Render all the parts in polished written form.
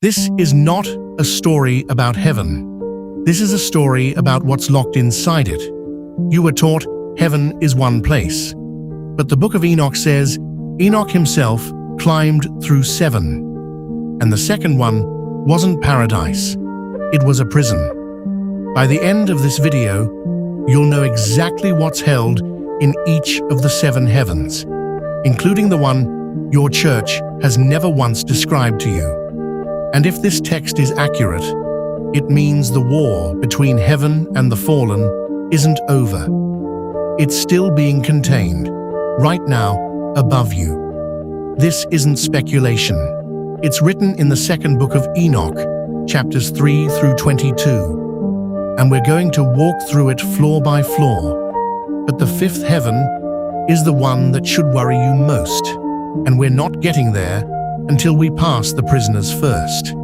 This is not a story about heaven. This is a story about what's locked inside it. You were taught heaven is one place. But the Book of Enoch says Enoch himself climbed through 7. And the second one wasn't paradise. It was a prison. By the end of this video, you'll know exactly what's held in each of the 7 heavens, including the one your church has never once described to you. And if this text is accurate, it means the war between heaven and the fallen isn't over. It's still being contained, right now, above you. This isn't speculation. It's written in the second book of Enoch, chapters 3 through 22. And we're going to walk through it floor by floor. But the 5th heaven is the one that should worry you most. And we're not getting there until we pass the prisoners first.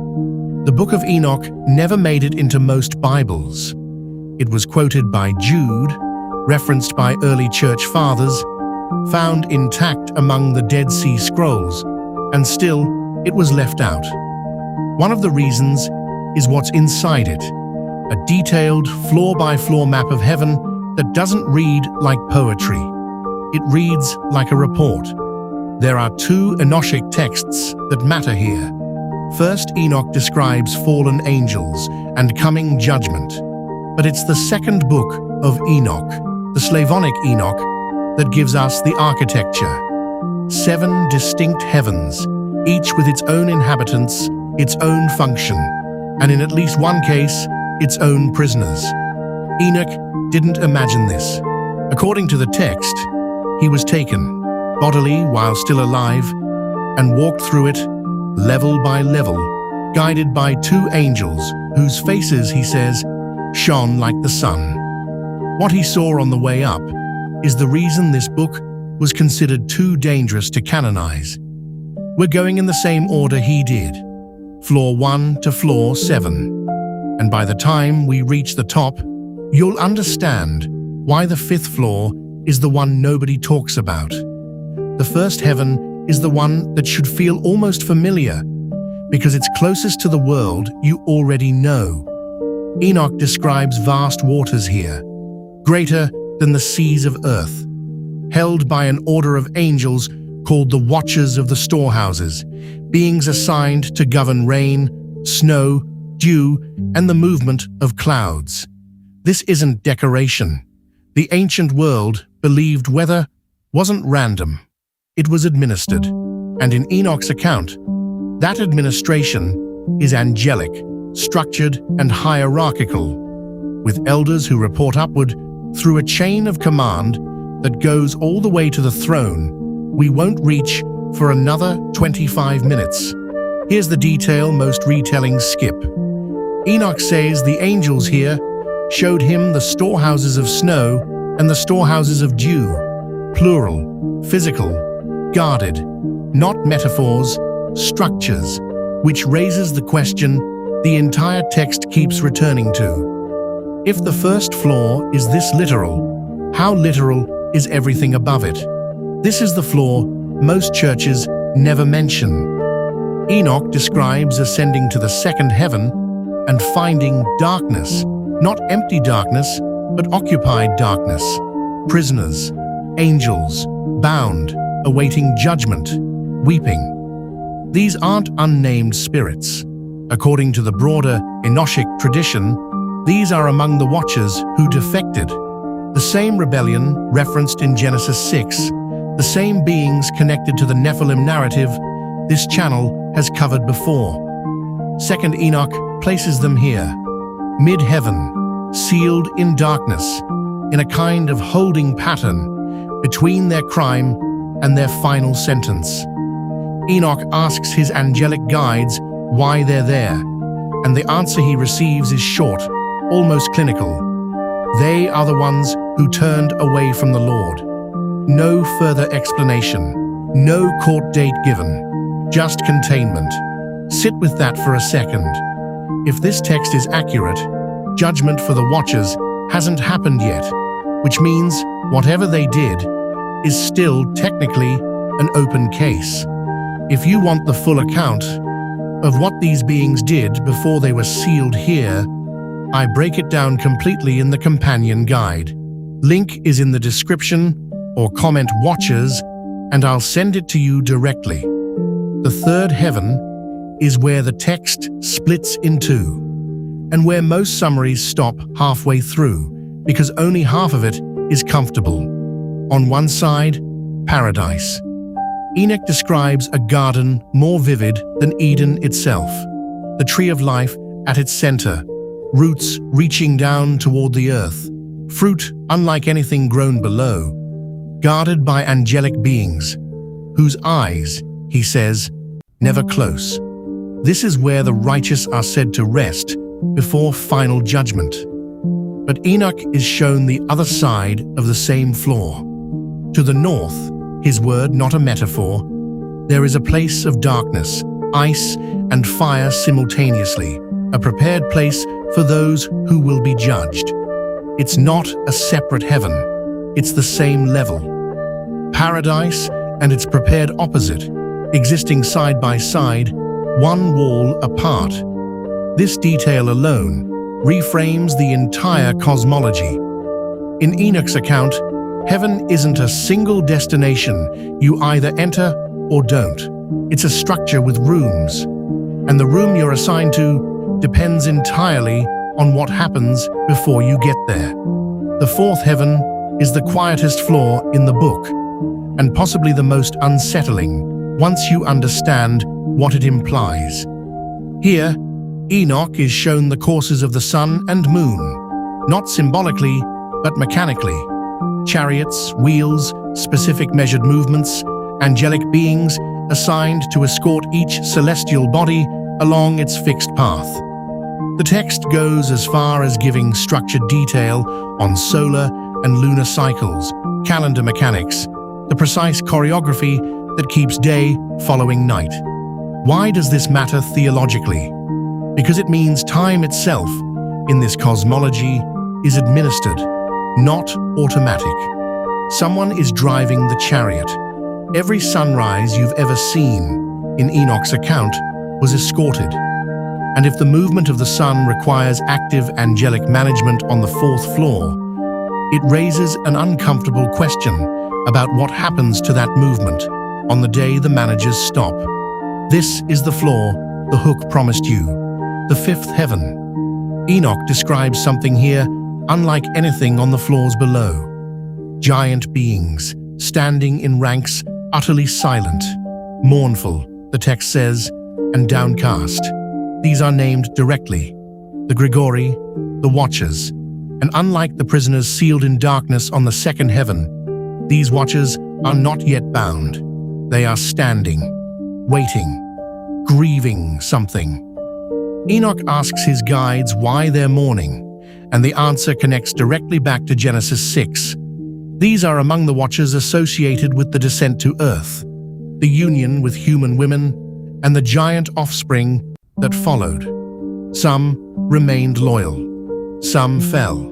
The Book of Enoch never made it into most Bibles. It was quoted by Jude, referenced by early church fathers, found intact among the Dead Sea Scrolls, and still it was left out. One of the reasons is what's inside it, a detailed floor-by-floor map of heaven that doesn't read like poetry. It reads like a report. There are 2 Enochic texts that matter here. First, Enoch describes fallen angels and coming judgment. But it's the second book of Enoch, the Slavonic Enoch, that gives us the architecture. 7 distinct heavens, each with its own inhabitants, its own function, and in at least one case, its own prisoners. Enoch didn't imagine this. According to the text, he was taken bodily while still alive, and walked through it, level by level, guided by 2 angels, whose faces, he says, shone like the sun. What he saw on the way up is the reason this book was considered too dangerous to canonize. We're going in the same order he did, floor 1 to floor 7. And by the time we reach the top, you'll understand why the 5th floor is the one nobody talks about. The first heaven is the one that should feel almost familiar because it's closest to the world you already know. Enoch describes vast waters here, greater than the seas of earth, held by an order of angels called the Watchers of the Storehouses, beings assigned to govern rain, snow, dew, and the movement of clouds. This isn't decoration. The ancient world believed weather wasn't random. It was administered, and in Enoch's account, that administration is angelic, structured, and hierarchical, with elders who report upward through a chain of command that goes all the way to the throne we won't reach for another 25 minutes. Here's the detail most retellings skip. Enoch says the angels here showed him the storehouses of snow and the storehouses of dew, plural, physical, guarded, not metaphors, structures, which raises the question the entire text keeps returning to. If the first floor is this literal, how literal is everything above it? This is the floor most churches never mention. Enoch describes ascending to the 2nd heaven and finding darkness, not empty darkness, but occupied darkness, prisoners, angels, bound, awaiting judgment, weeping. These aren't unnamed spirits. According to the broader Enochic tradition, these are among the Watchers who defected. The same rebellion referenced in Genesis 6, the same beings connected to the Nephilim narrative this channel has covered before. 2nd Enoch places them here, mid-heaven, sealed in darkness, in a kind of holding pattern between their crime and their final sentence. Enoch asks his angelic guides why they're there, and the answer he receives is short, almost clinical. They are the ones who turned away from the Lord. No further explanation, no court date given, just containment. Sit with that for a second. If this text is accurate, judgment for the Watchers hasn't happened yet, which means whatever they did is still technically an open case. If you want the full account, of what these beings did before they were sealed here, I break it down completely in the companion guide. Link is in the description, or comment watchers, and I'll send it to you directly. The third heaven is where the text splits in two, and where most summaries stop halfway through, because only half of it is comfortable. On one side, paradise. Enoch describes a garden more vivid than Eden itself. The tree of life at its center, roots reaching down toward the earth, fruit unlike anything grown below, guarded by angelic beings, whose eyes, he says, never close. This is where the righteous are said to rest before final judgment. But Enoch is shown the other side of the same floor. To the north, his word not a metaphor, there is a place of darkness, ice and fire simultaneously, a prepared place for those who will be judged. It's not a separate heaven, it's the same level. Paradise and its prepared opposite, existing side by side, one wall apart. This detail alone reframes the entire cosmology. In Enoch's account, heaven isn't a single destination you either enter or don't. It's a structure with rooms, and the room you're assigned to depends entirely on what happens before you get there. The fourth heaven is the quietest floor in the book, and possibly the most unsettling once you understand what it implies. Here, Enoch is shown the courses of the sun and moon, not symbolically, but mechanically. Chariots, wheels, specific measured movements, angelic beings assigned to escort each celestial body along its fixed path. The text goes as far as giving structured detail on solar and lunar cycles, calendar mechanics, the precise choreography that keeps day following night. Why does this matter theologically? Because it means time itself, in this cosmology, is administered, not automatic. Someone is driving the chariot. Every sunrise you've ever seen, in Enoch's account, was escorted. And if the movement of the sun requires active angelic management on the fourth floor, it raises an uncomfortable question about what happens to that movement on the day the managers stop. This is the floor the hook promised you, the fifth heaven. Enoch describes something here unlike anything on the floors below. Giant beings, standing in ranks, utterly silent, mournful, the text says, and downcast. These are named directly, the Grigori, the Watchers, and unlike the prisoners sealed in darkness on the second heaven, these Watchers are not yet bound. They are standing, waiting, grieving something. Enoch asks his guides why they're mourning, and the answer connects directly back to Genesis 6. These are among the Watchers associated with the descent to earth, the union with human women, and the giant offspring that followed. Some remained loyal, some fell.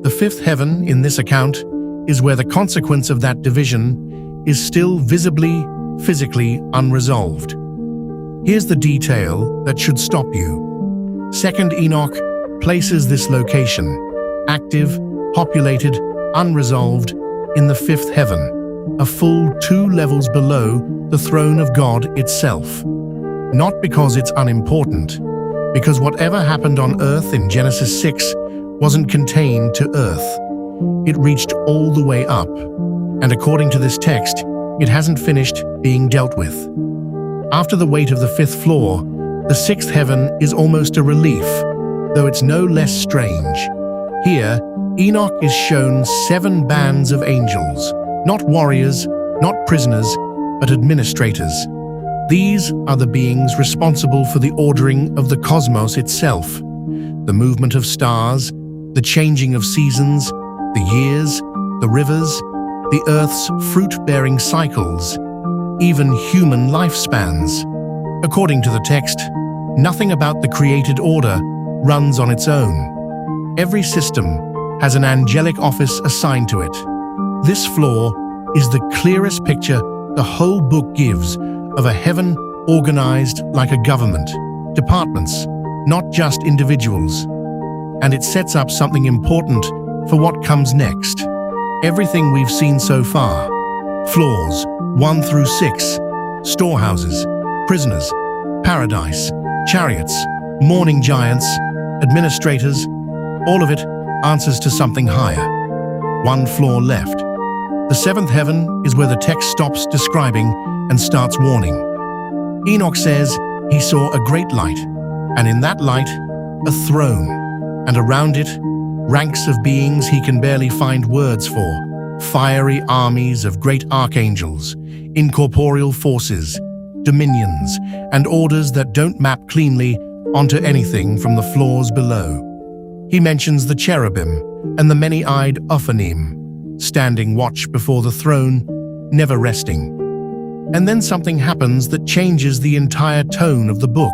The fifth heaven in this account is where the consequence of that division is still visibly, physically unresolved. Here's the detail that should stop you. Second Enoch places this location, active, populated, unresolved, in the fifth heaven, a full 2 levels below the throne of God itself. Not because it's unimportant, because whatever happened on earth in Genesis 6 wasn't contained to earth. It reached all the way up, and according to this text, it hasn't finished being dealt with. After the weight of the fifth floor, the sixth heaven is almost a relief, though it's no less strange. Here, Enoch is shown 7 bands of angels, not warriors, not prisoners, but administrators. These are the beings responsible for the ordering of the cosmos itself, the movement of stars, the changing of seasons, the years, the rivers, the Earth's fruit-bearing cycles, even human lifespans. According to the text, nothing about the created order runs on its own. Every system has an angelic office assigned to it. This floor is the clearest picture the whole book gives of a heaven organized like a government, departments, not just individuals. And it sets up something important for what comes next. Everything we've seen so far, floors 1 through 6, storehouses, prisoners, paradise, chariots, mourning giants, administrators, all of it answers to something higher. One floor left. The seventh heaven is where the text stops describing and starts warning. Enoch says he saw a great light, and in that light, a throne, and around it, ranks of beings he can barely find words for, fiery armies of great archangels, incorporeal forces, dominions, and orders that don't map cleanly onto anything from the floors below. He mentions the cherubim and the many-eyed Ophanim, standing watch before the throne, never resting. And then something happens that changes the entire tone of the book.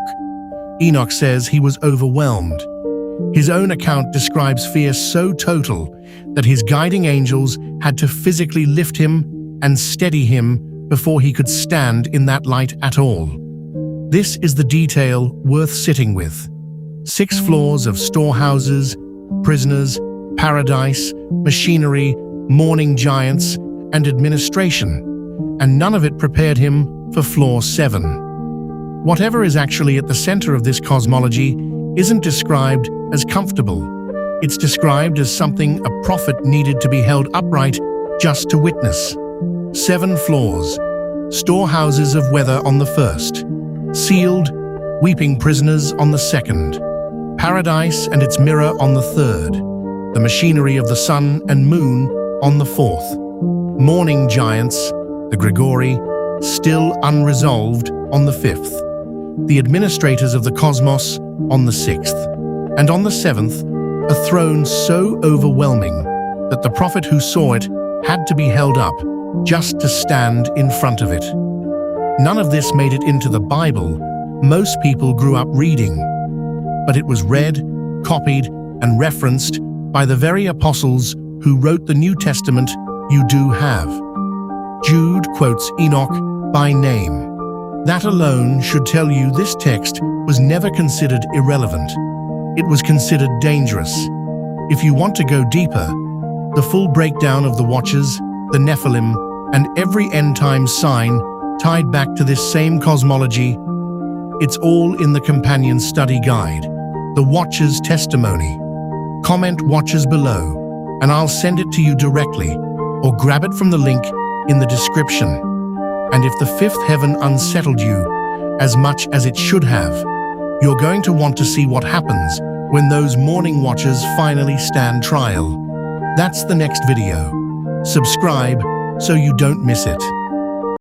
Enoch says he was overwhelmed. His own account describes fear so total that his guiding angels had to physically lift him and steady him before he could stand in that light at all. This is the detail worth sitting with. 6 floors of storehouses, prisoners, paradise, machinery, mourning giants, and administration, and none of it prepared him for floor 7. Whatever is actually at the center of this cosmology isn't described as comfortable. It's described as something a prophet needed to be held upright just to witness. 7 floors, storehouses of weather on the first, sealed, weeping prisoners on the second, paradise and its mirror on the third, the machinery of the sun and moon on the fourth, mourning giants, the Grigori, still unresolved on the fifth, the administrators of the cosmos on the sixth, and on the seventh, a throne so overwhelming that the prophet who saw it had to be held up just to stand in front of it. None of this made it into the Bible most people grew up reading, but it was read, copied, and referenced by the very apostles who wrote the New Testament you do have. Jude quotes Enoch by name. That alone should tell you this text was never considered irrelevant. It was considered dangerous. If you want to go deeper, the full breakdown of the Watchers, the Nephilim, and every end-time sign tied back to this same cosmology, it's all in the companion study guide, The Watcher's Testimony. Comment Watchers below, and I'll send it to you directly, or grab it from the link in the description. And if the fifth heaven unsettled you as much as it should have, you're going to want to see what happens when those mourning watchers finally stand trial. That's the next video. Subscribe so you don't miss it.